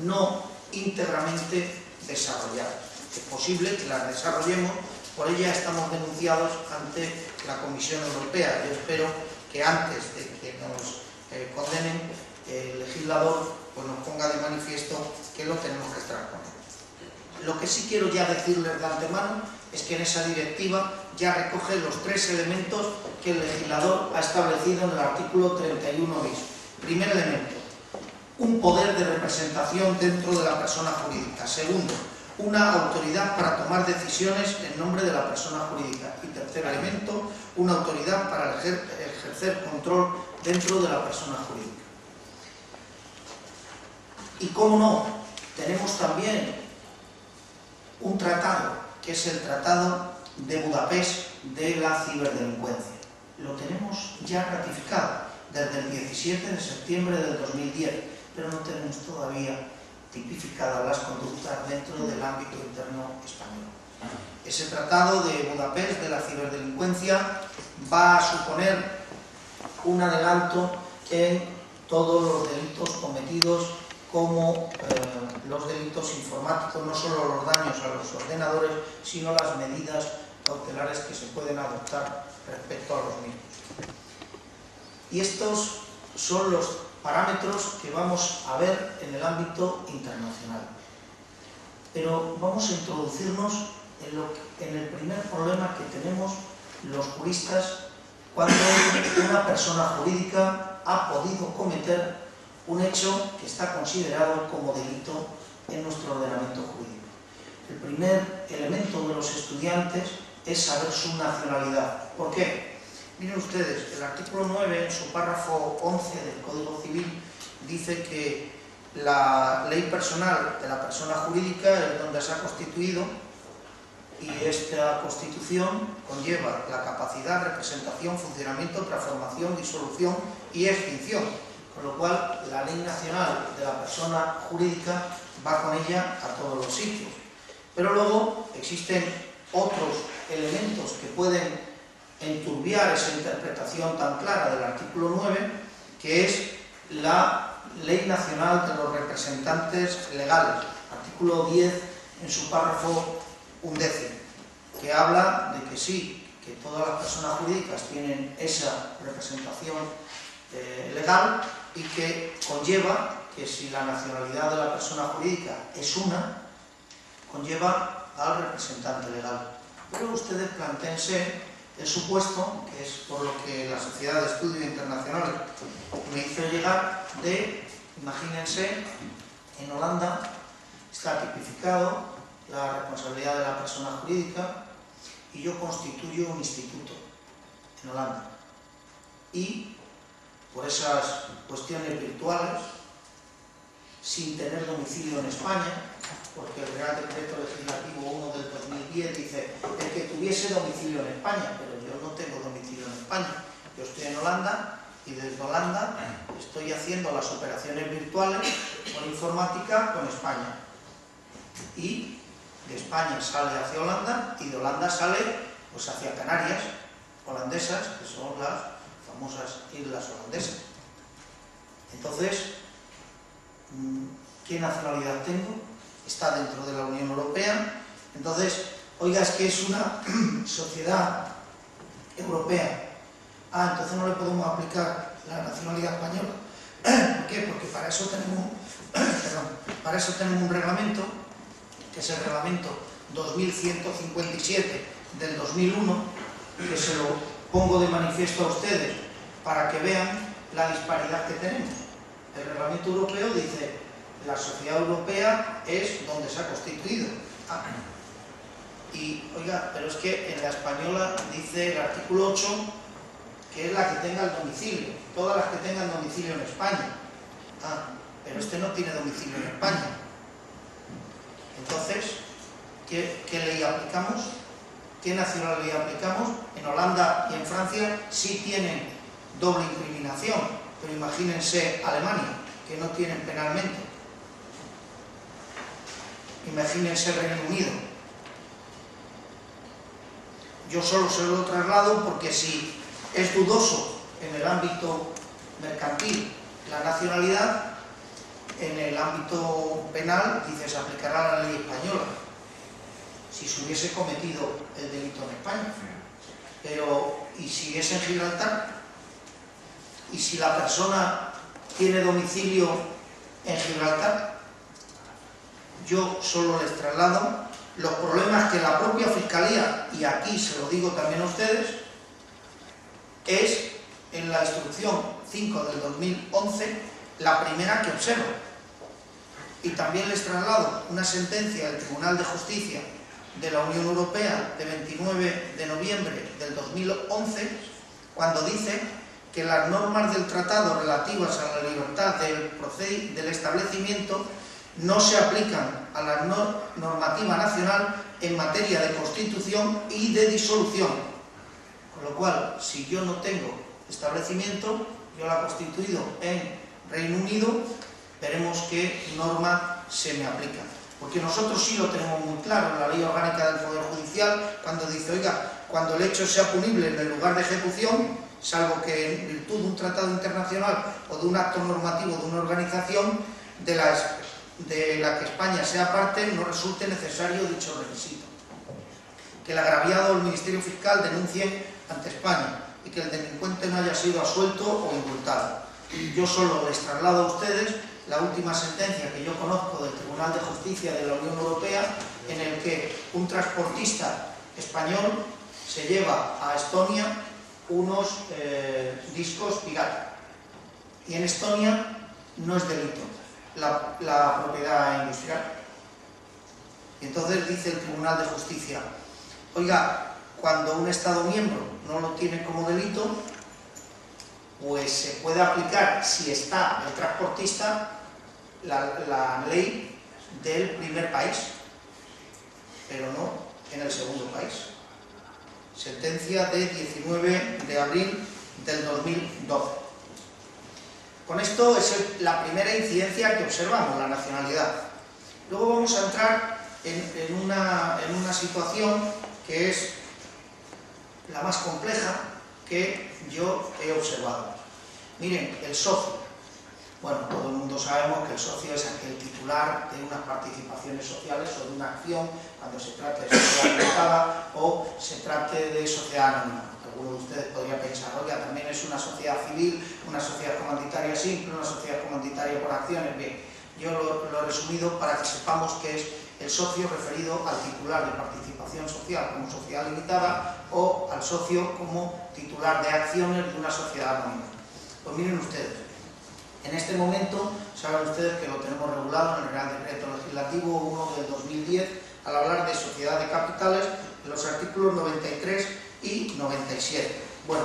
no íntegramente desarrolladas. Es posible que las desarrollemos, por ello estamos denunciados ante la Comisión Europea. Yo espero que antes de que nos condenen, el legislador pues nos ponga de manifiesto que lo tenemos que transponer. Lo que sí quiero ya decirles de antemano es que en esa directiva ya recoge los 3 elementos que el legislador ha establecido en el artículo 31 bis. Primer elemento, un poder de representación dentro de la persona jurídica. Segundo, una autoridad para tomar decisiones en nombre de la persona jurídica. Y tercer elemento, una autoridad para ejercer control dentro de la persona jurídica. Y cómo no, tenemos también un tratado, que es el Tratado de Budapest de la ciberdelincuencia. Lo tenemos ya ratificado desde el 17 de septiembre del 2010, pero no tenemos todavía tipificadas las conductas dentro del ámbito interno español. Ese Tratado de Budapest de la ciberdelincuencia va a suponer un adelanto en todos los delitos cometidos, como los delitos informáticos, no solo los daños a los ordenadores, sino las medidas cautelares que se pueden adoptar respecto a los mismos. Y estos son los parámetros que vamos a ver en el ámbito internacional. Pero vamos a introducirnos en el primer problema que tenemos los juristas cuando una persona jurídica ha podido cometer un hecho que está considerado como delito en nuestro ordenamiento jurídico. El primer elemento de los estudiantes es saber su nacionalidad. ¿Por qué? Miren ustedes, el artículo 9, en su párrafo 11 del Código Civil, dice que la ley personal de la persona jurídica es donde se ha constituido, y esta constitución conlleva la capacidad, representación, funcionamiento, transformación, disolución y extinción. Con lo cual, la ley nacional de la persona jurídica va con ella a todos los sitios. Pero luego existen otros elementos que pueden enturbiar esa interpretación tan clara del artículo 9, que es la Ley Nacional de los Representantes Legales, artículo 10 en su párrafo 11, que habla de que sí, que todas las personas jurídicas tienen esa representación legal, y que conlleva que si la nacionalidad de la persona jurídica es una, conlleva al representante legal. Pero ustedes plantéense el supuesto, que es por lo que la Sociedad de Estudios Internacionales me hizo llegar, imagínense, en Holanda está tipificado la responsabilidad de la persona jurídica y yo constituyo un instituto en Holanda. Y por esas cuestiones virtuales, sin tener domicilio en España, porque el Real Decreto Legislativo 1 del 2010 dice el que tuviese domicilio en España, pero yo no tengo domicilio en España. Yo estoy en Holanda y desde Holanda estoy haciendo las operaciones virtuales con informática con España. Y de España sale hacia Holanda y de Holanda sale pues hacia Canarias holandesas, que son las famosas islas holandesas. Entonces, ¿qué nacionalidad tengo? Está dentro de la Unión Europea. Entonces, oiga, es que es una sociedad europea. Entonces no le podemos aplicar la nacionalidad española. ¿Por qué? Porque para eso tenemos un reglamento, que es el reglamento 2157 del 2001, que se lo pongo de manifiesto a ustedes para que vean la disparidad que tenemos. El reglamento europeo dice la sociedad europea es donde se ha constituido. Y, oiga, pero es que en la española dice el artículo 8 que es la que tenga el domicilio, todas las que tengan domicilio en España. Pero este no tiene domicilio en España. Entonces, ¿qué ley aplicamos? ¿Qué nacionalidad aplicamos? En Holanda y en Francia sí tienen doble incriminación, pero imagínense Alemania, que no tienen penalmente. Imagínense Reino Unido. Yo solo se lo traslado porque si es dudoso en el ámbito mercantil la nacionalidad, en el ámbito penal dice se aplicará la ley española si se hubiese cometido el delito en España. Pero, ¿y si es en Gibraltar? ¿Y si la persona tiene domicilio en Gibraltar? Yo solo les traslado los problemas que la propia Fiscalía, y aquí se lo digo también a ustedes, es en la instrucción 5 del 2011 la primera que observo. Y también les traslado una sentencia del Tribunal de Justicia de la Unión Europea de 29 de noviembre del 2011, cuando dice que las normas del tratado relativas a la libertad del establecimiento no se aplican a la normativa nacional en materia de constitución y de disolución. Con lo cual, si yo no tengo establecimiento, yo la he constituido en Reino Unido, veremos qué norma se me aplica. Porque nosotros sí lo tenemos muy claro en la Ley Orgánica del Poder Judicial, cuando dice, oiga, cuando el hecho sea punible en el lugar de ejecución, salvo que en virtud de un tratado internacional o de un acto normativo de una organización de la que España sea parte, no resulte necesario dicho requisito. Que el agraviado o el Ministerio Fiscal denuncie ante España y que el delincuente no haya sido absuelto o indultado. Yo solo les traslado a ustedes la última sentencia que yo conozco del Tribunal de Justicia de la Unión Europea, en el que un transportista español se lleva a Estonia unos discos pirata. Y en Estonia no es delito la propiedad industrial. Y entonces dice el Tribunal de Justicia, oiga, cuando un Estado miembro no lo tiene como delito, pues se puede aplicar, si está el transportista, la ley del primer país, pero no en el segundo país. Sentencia de 19 de abril del 2012. Con esto es la primera incidencia que observamos, la nacionalidad. Luego vamos a entrar en una situación que es la más compleja que yo he observado. Miren, el socio. Bueno, todo el mundo sabemos que el socio es aquel titular de unas participaciones sociales o de una acción cuando se trate de sociedad limitada o se trate de sociedad anónima. Alguno de ustedes podría pensar, oiga, también es una sociedad civil, una sociedad comanditaria simple, una sociedad comanditaria por acciones. Bien, yo lo he resumido para que sepamos que es el socio referido al titular de participación social como sociedad limitada o al socio como titular de acciones de una sociedad anónima. Pues miren ustedes, en este momento saben ustedes que lo tenemos regulado en el Real Decreto Legislativo 1 del 2010 al hablar de sociedad de capitales en los artículos 93 y 97. Bueno,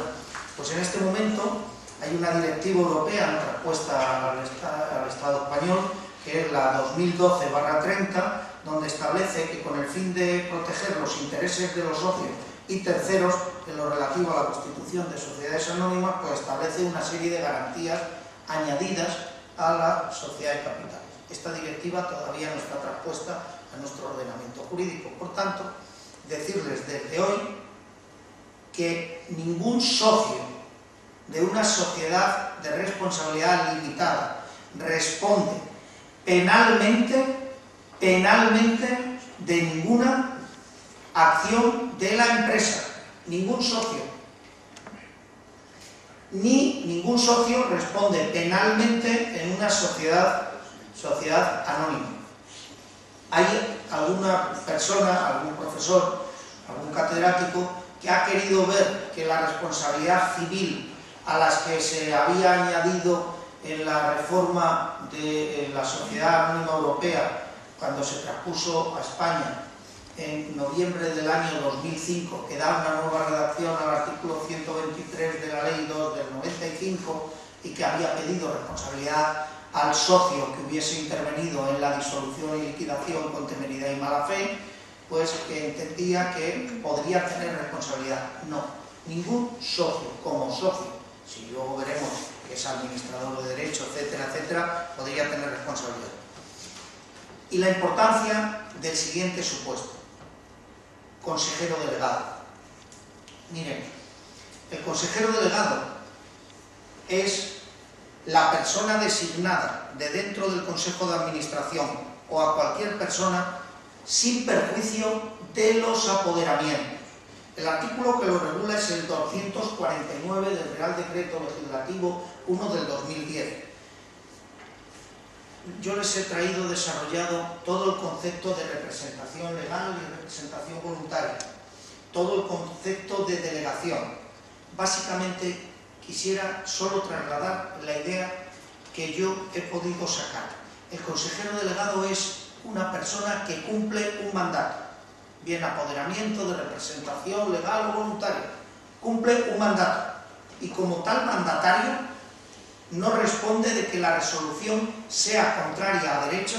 pues en este momento hay una directiva europea traspuesta al Estado español, que es la 2012/30, donde establece que con el fin de proteger los intereses de los socios y terceros en lo relativo a la constitución de sociedades anónimas, pues establece una serie de garantías añadidas a la sociedad de capitales. Esta directiva todavía no está traspuesta a nuestro ordenamiento jurídico. Por tanto, decirles desde hoy que ningún socio de una sociedad de responsabilidad limitada responde penalmente de ninguna acción de la empresa. Ningún socio. Ni ningún socio responde penalmente en una sociedad anónima. Hay alguna persona, algún profesor, algún catedrático que ha querido ver que la responsabilidad civil a las que se había añadido en la reforma de la Sociedad Anónima Europea cuando se traspuso a España en noviembre del año 2005, que da una nueva redacción al artículo 123 de la Ley 2 del 95 y que había pedido responsabilidad al socio que hubiese intervenido en la disolución y liquidación con temeridad y mala fe, pues que entendía que podría tener responsabilidad. No, ningún socio como socio, si luego veremos que es administrador de derecho, etcétera, etcétera, podría tener responsabilidad. Y la importancia del siguiente supuesto: consejero delegado. Miren, el consejero delegado es la persona designada de dentro del Consejo de Administración o a cualquier persona sin perjuicio de los apoderamientos. El artículo que lo regula es el 249 del Real Decreto Legislativo 1 del 2010. Yo les he traído desarrollado todo el concepto de representación legal y representación voluntaria, todo el concepto de delegación. Básicamente quisiera solo trasladar la idea que yo he podido sacar. El consejero delegado es una persona que cumple un mandato, bien apoderamiento, de representación legal o voluntaria, cumple un mandato y como tal mandatario no responde de que la resolución sea contraria a derecho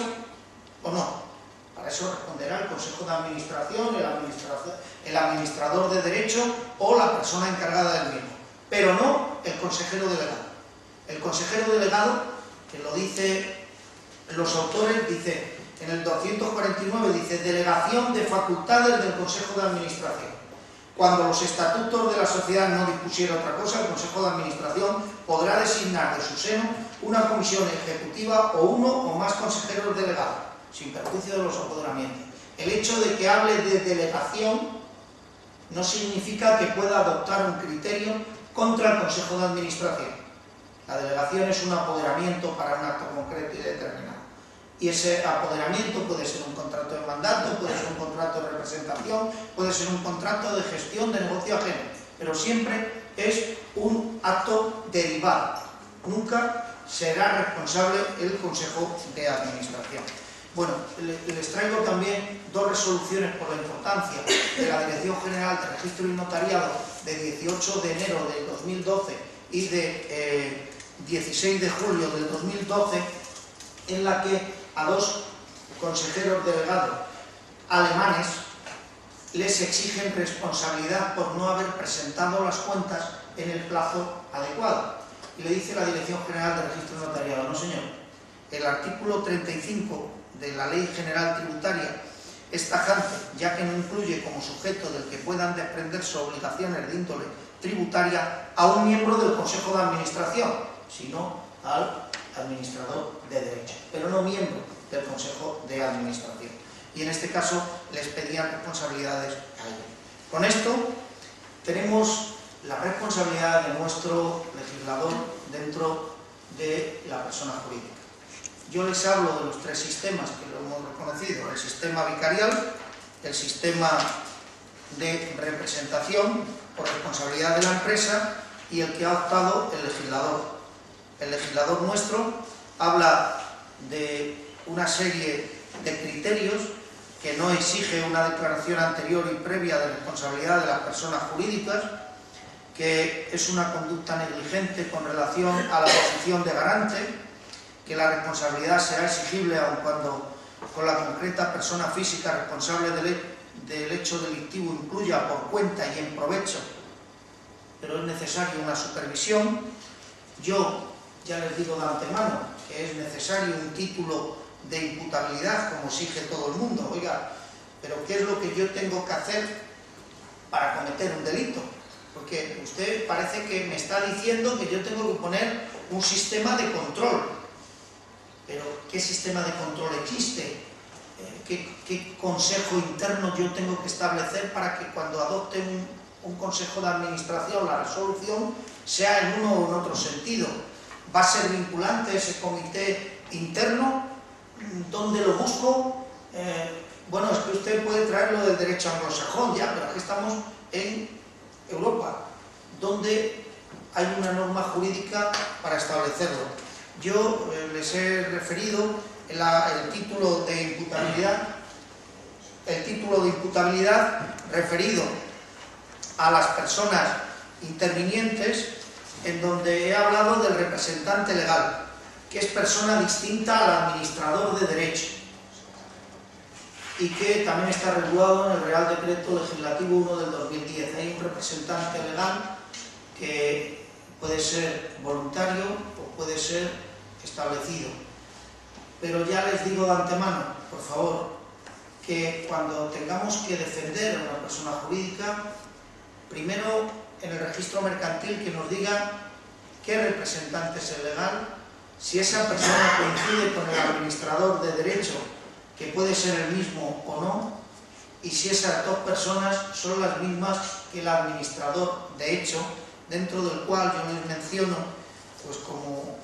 o no. Para eso responderá el Consejo de Administración, el administrador de derecho o la persona encargada del mismo, pero no el consejero delegado. El consejero delegado, que lo dice los autores, dice en el 249, dice delegación de facultades del Consejo de Administración. Cuando los estatutos de la sociedad no dispusiera otra cosa, el Consejo de Administración podrá designar de su seno una comisión ejecutiva o uno o más consejeros delegados, sin perjuicio de los apoderamientos. El hecho de que hable de delegación no significa que pueda adoptar un criterio contra el Consejo de Administración. La delegación es un apoderamiento para un acto concreto y determinado. Y ese apoderamiento puede ser un contrato de mandato, puede ser un contrato de representación, puede ser un contrato de gestión de negocio ajeno, pero siempre es un acto derivado. Nunca será responsable el Consejo de Administración. Bueno, les traigo también dos resoluciones por la importancia de la Dirección General de Registro y Notariado de 18 de enero del 2012 y de 16 de julio del 2012, en la que a dos consejeros delegados alemanes les exigen responsabilidad por no haber presentado las cuentas en el plazo adecuado. Y le dice la Dirección General de Registro y Notariado: no señor, el artículo 35 de la Ley General Tributaria es tajante, ya que no incluye como sujeto del que puedan desprenderse obligaciones de índole tributaria a un miembro del Consejo de Administración, sino al administrador de derecho, pero no miembro del Consejo de Administración. Y en este caso les pedían responsabilidades a ellos. Con esto tenemos la responsabilidad de nuestro legislador dentro de la persona jurídica. Yo les hablo de los tres sistemas que lo hemos reconocido: el sistema vicarial, el sistema de representación por responsabilidad de la empresa y el que ha optado el legislador. El legislador nuestro habla de una serie de criterios que no exige una declaración anterior y previa de responsabilidad de las personas jurídicas, que es una conducta negligente con relación a la posición de garante, que la responsabilidad será exigible aun cuando con la concreta persona física responsable del hecho delictivo incluya por cuenta y en provecho, pero es necesaria una supervisión. Yo ya les digo de antemano que es necesario un título de imputabilidad, como exige todo el mundo. Oiga, pero ¿qué es lo que yo tengo que hacer para cometer un delito? Porque usted parece que me está diciendo que yo tengo que poner un sistema de control. Pero ¿qué sistema de control existe? ¿Qué consejo interno yo tengo que establecer para que cuando adopte un consejo de administración la resolución sea en uno o en otro sentido? ¿Va a ser vinculante ese comité interno? ¿Dónde lo busco? Bueno, es que usted puede traerlo del derecho anglosajón ya, pero aquí estamos en Europa, donde hay una norma jurídica para establecerlo. Yo les he referido el título de imputabilidad referido a las personas intervinientes, en donde he hablado del representante legal, que es persona distinta al administrador de derecho y que también está regulado en el Real Decreto Legislativo 1 del 2010. Hay un representante legal que puede ser voluntario o puede ser establecido. Pero ya les digo de antemano, por favor, que cuando tengamos que defender a una persona jurídica, primero en el registro mercantil que nos diga qué representante es el legal, si esa persona coincide con el administrador de derecho, que puede ser el mismo o no, y si esas dos personas son las mismas que el administrador de hecho, dentro del cual yo les menciono, pues como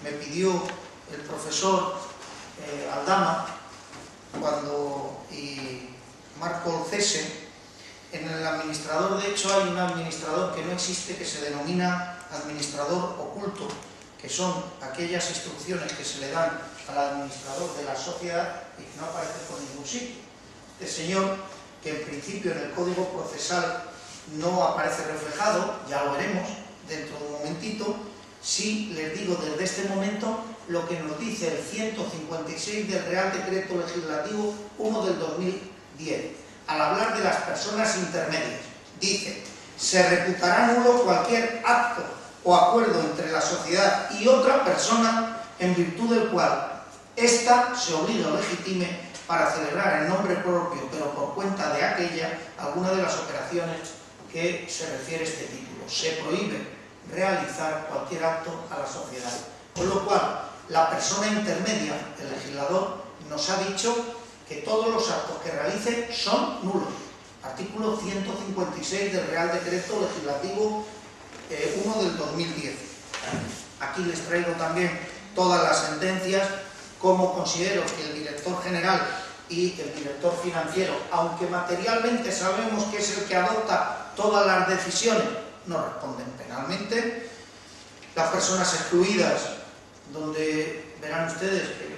me pidió el profesor Aldama y Marco Olcese, en el administrador de hecho hay un administrador que no existe, que se denomina administrador oculto, que son aquellas instrucciones que se le dan al administrador de la sociedad y que no aparecen por ningún sitio. Este señor, que en principio en el Código Procesal no aparece reflejado, ya lo veremos dentro de un momentito, sí les digo desde este momento lo que nos dice el 156 del Real Decreto Legislativo 1 del 2010, al hablar de las personas intermedias. Dice: se reputará nulo cualquier acto o acuerdo entre la sociedad y otra persona en virtud del cual ésta se obliga o legitime para celebrar en nombre propio, pero por cuenta de aquella, alguna de las operaciones que se refiere este título. Se prohíbe realizar cualquier acto a la sociedad. Con lo cual, la persona intermedia, el legislador, nos ha dicho que todos los actos que realice son nulos. Artículo 156 del Real Decreto Legislativo 1 del 2010. Aquí les traigo también todas las sentencias, como considero que el director general y el director financiero, aunque materialmente sabemos que es el que adopta todas las decisiones, no responden penalmente. Las personas excluidas, donde verán ustedes que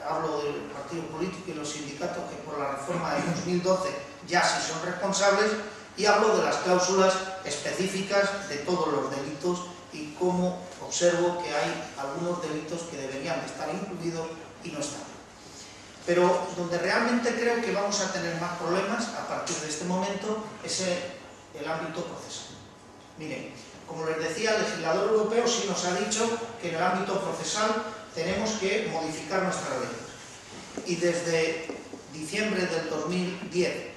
hablo del partido político y los sindicatos que por la reforma de 2012 ya sí son responsables, y hablo de las cláusulas específicas de todos los delitos y cómo observo que hay algunos delitos que deberían estar incluidos y no están. Pero donde realmente creo que vamos a tener más problemas a partir de este momento es el ámbito procesal. Miren, como les decía, el legislador europeo sí nos ha dicho que en el ámbito procesal tenemos que modificar nuestras leyes. Y desde diciembre del 2010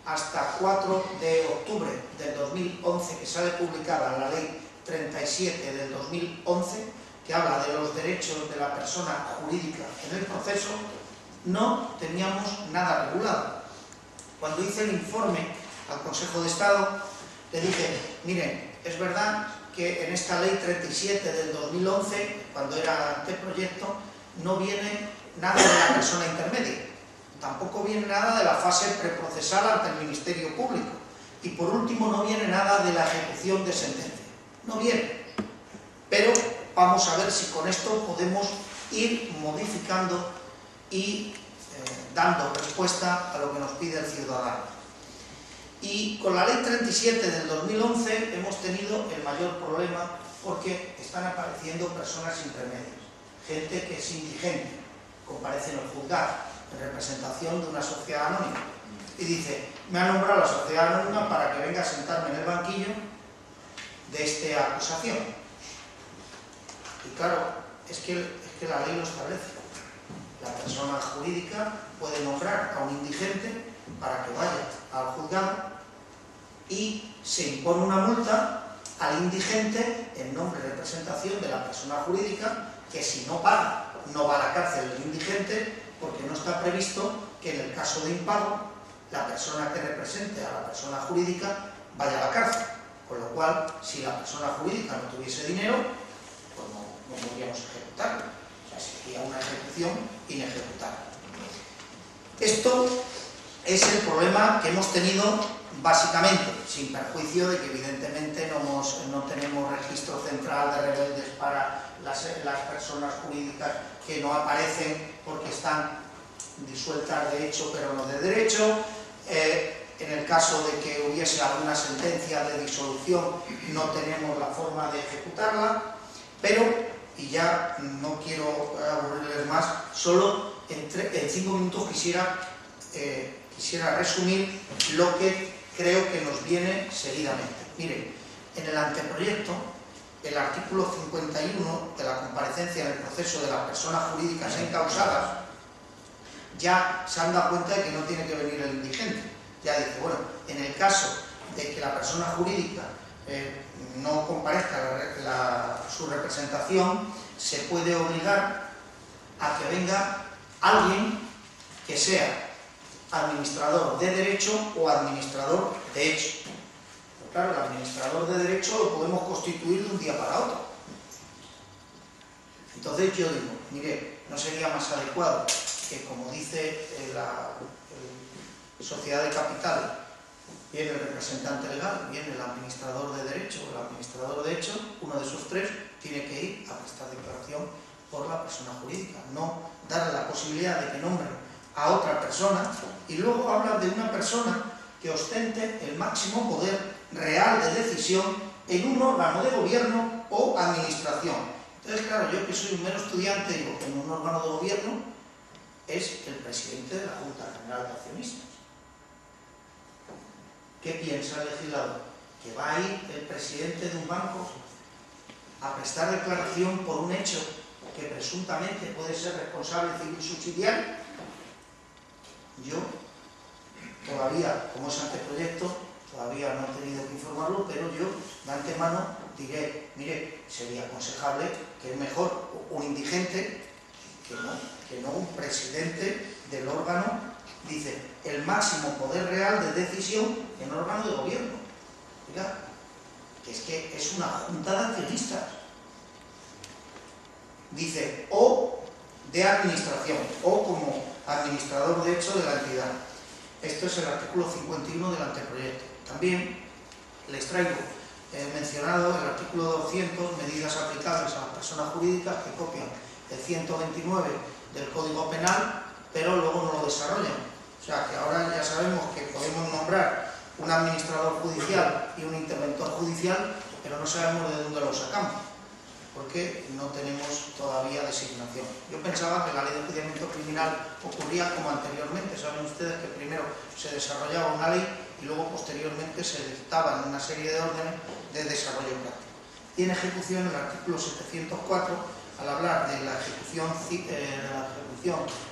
hasta 4 de octubre del 2011, que sale publicada la Ley 37 del 2011, que habla de los derechos de la persona jurídica en el proceso, no teníamos nada regulado. Cuando hice el informe al Consejo de Estado, le dije: miren, es verdad que en esta Ley 37 del 2011, cuando era anteproyecto, no viene nada de la persona intermedia, tampoco viene nada de la fase preprocesal ante el Ministerio Público, y por último no viene nada de la ejecución de sentencia. No viene. Pero vamos a ver si con esto podemos ir modificando y dando respuesta a lo que nos pide el ciudadano. Y con la Ley 37 del 2011 hemos tenido el mayor problema, porque están apareciendo personas intermedias, gente que es indigente, comparece en el juzgado en representación de una sociedad anónima y dice: me ha nombrado la sociedad anónima para que venga a sentarme en el banquillo de esta acusación. Y claro, es que la ley lo establece. La persona jurídica puede nombrar a un indigente para que vaya al juzgado y se impone una multa al indigente en nombre de representación de la persona jurídica, que si no paga no va a la cárcel el indigente, porque no está previsto que en el caso de impago la persona que represente a la persona jurídica vaya a la cárcel. Con lo cual, si la persona jurídica no tuviese dinero, pues no podríamos ejecutarlo. O sea, sería una ejecución inejecutada. Esto es el problema que hemos tenido básicamente, sin perjuicio de que evidentemente no tenemos registro central de rebeldes para las personas jurídicas que no aparecen porque están disueltas de hecho pero no de derecho. En el caso de que hubiese alguna sentencia de disolución no tenemos la forma de ejecutarla, pero, y ya no quiero aburrirles más, solo en 5 minutos quisiera resumir lo que creo que nos viene seguidamente. Miren, en el anteproyecto, el artículo 51 de la comparecencia en el proceso de las personas jurídicas encausadas, ya se han dado cuenta de que no tiene que venir el indigente. Ya dice, bueno, en el caso de que la persona jurídica no comparezca su representación, se puede obligar a que venga alguien que sea administrador de derecho o administrador de hecho. Pero claro, el administrador de derecho lo podemos constituir de un día para otro. Entonces yo digo, mire, ¿no sería más adecuado que, como dice la sociedad de capital, viene el representante legal, viene el administrador de derecho o el administrador de hecho, uno de esos tres tiene que ir a prestar declaración por la persona jurídica, no darle la posibilidad de que nombre a otra persona y luego habla de una persona que ostente el máximo poder real de decisión en un órgano de gobierno o administración. Entonces, claro, yo que soy un mero estudiante, digo que en un órgano de gobierno es el presidente de la Junta General de Accionistas. ¿Qué piensa el legislador? ¿Que va a ir el presidente de un banco a prestar declaración por un hecho que presuntamente puede ser responsable civil subsidiario? Yo todavía, como es anteproyecto, todavía no he tenido que informarlo, pero yo de antemano diré, mire, sería aconsejable que es mejor un indigente que no un presidente del órgano, dice, el máximo poder real de decisión en órgano de gobierno. Mira, que es una junta de accionistas. Dice, o de administración, o como administrador de hecho de la entidad. Esto es el artículo 51 del anteproyecto. También les traigo mencionado el artículo 200, medidas aplicables a las personas jurídicas, que copian el 129 del Código Penal, pero luego no lo desarrollan. O sea, que ahora ya sabemos que podemos nombrar un administrador judicial y un interventor judicial, pero no sabemos de dónde lo sacamos, porque no tenemos todavía designación. Yo pensaba que la ley de enjuiciamiento criminal ocurría como anteriormente. Saben ustedes que primero se desarrollaba una ley y luego posteriormente se dictaban una serie de órdenes de desarrollo práctico. Y en ejecución, el artículo 704, al hablar de la ejecución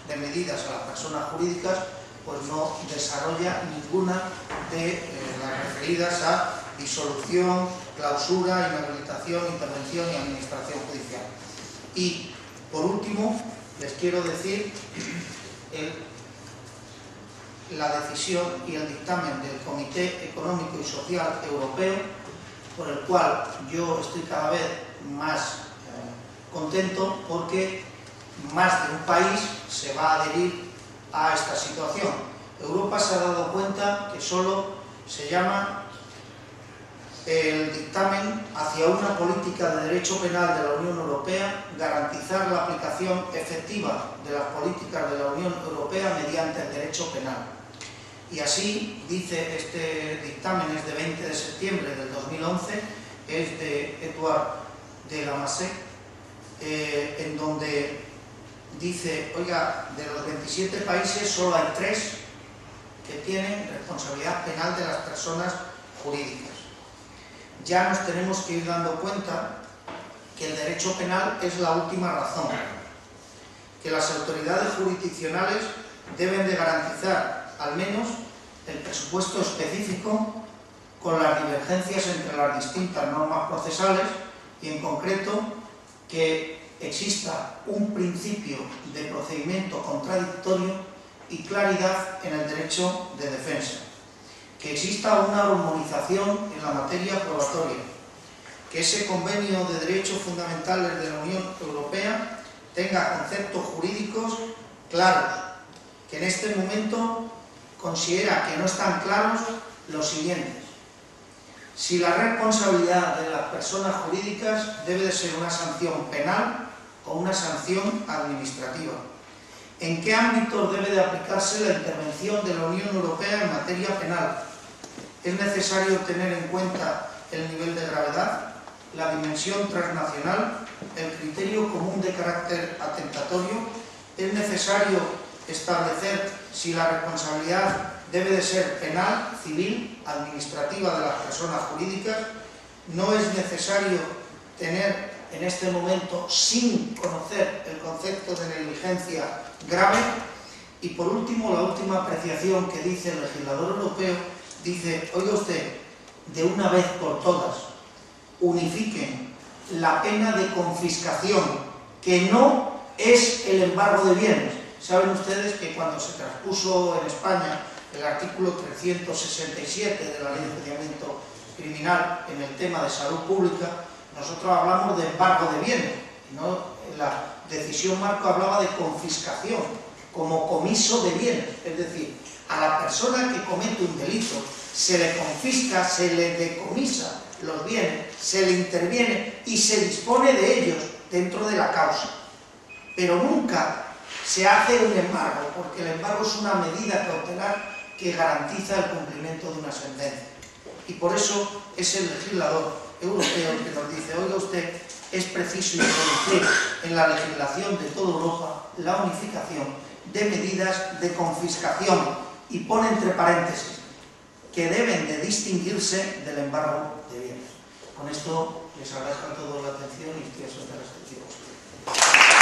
de medidas a las personas jurídicas, pues no desarrolla ninguna de las referidas a disolución, clausura, inhabilitación, intervención y administración judicial. Y, por último, les quiero decir la decisión y el dictamen del Comité Económico y Social Europeo, por el cual yo estoy cada vez más contento, porque más de un país se va a adherir a esta situación. Europa se ha dado cuenta que solo se llama el dictamen hacia una política de derecho penal de la Unión Europea, garantizar la aplicación efectiva de las políticas de la Unión Europea mediante el derecho penal. Y así dice este dictamen, es de 20 de septiembre del 2011, es de Edouard de Lamassoure, en donde dice, oiga, de los 27 países solo hay 3 que tienen responsabilidad penal de las personas jurídicas. Ya nos tenemos que ir dando cuenta que el derecho penal es la última razón, que las autoridades jurisdiccionales deben de garantizar al menos el presupuesto específico con las divergencias entre las distintas normas procesales y, en concreto, que exista un principio de procedimiento contradictorio y claridad en el derecho de defensa, que exista una armonización en la materia probatoria, que ese convenio de derechos fundamentales de la Unión Europea tenga conceptos jurídicos claros, que en este momento considera que no están claros los siguientes. Si la responsabilidad de las personas jurídicas debe de ser una sanción penal o una sanción administrativa. ¿En qué ámbitos debe de aplicarse la intervención de la Unión Europea en materia penal? ¿Es necesario tener en cuenta el nivel de gravedad, la dimensión transnacional, el criterio común de carácter atentatorio? ¿Es necesario establecer si la responsabilidad debe de ser penal, civil, administrativa de las personas jurídicas? ¿No es necesario tener en este momento, sin conocer el concepto de negligencia grave? Y por último, la última apreciación que dice el legislador europeo, dice, oiga usted, de una vez por todas, unifiquen la pena de confiscación, que no es el embargo de bienes. Saben ustedes que cuando se transpuso en España el artículo 367 de la Ley de Enjuiciamiento Criminal en el tema de salud pública, nosotros hablamos de embargo de bienes, ¿no? La decisión marco hablaba de confiscación, como comiso de bienes, es decir, a la persona que comete un delito se le confisca, se le decomisa los bienes, se le interviene y se dispone de ellos dentro de la causa. Pero nunca se hace un embargo, porque el embargo es una medida cautelar que garantiza el cumplimiento de una sentencia. Y por eso es el legislador europeo el que nos dice, oiga usted, es preciso introducir en la legislación de toda Europa la unificación de medidas de confiscación, y pone entre paréntesis que deben de distinguirse del embargo de bienes. Con esto les agradezco a todos la atención y estoy a su recepción.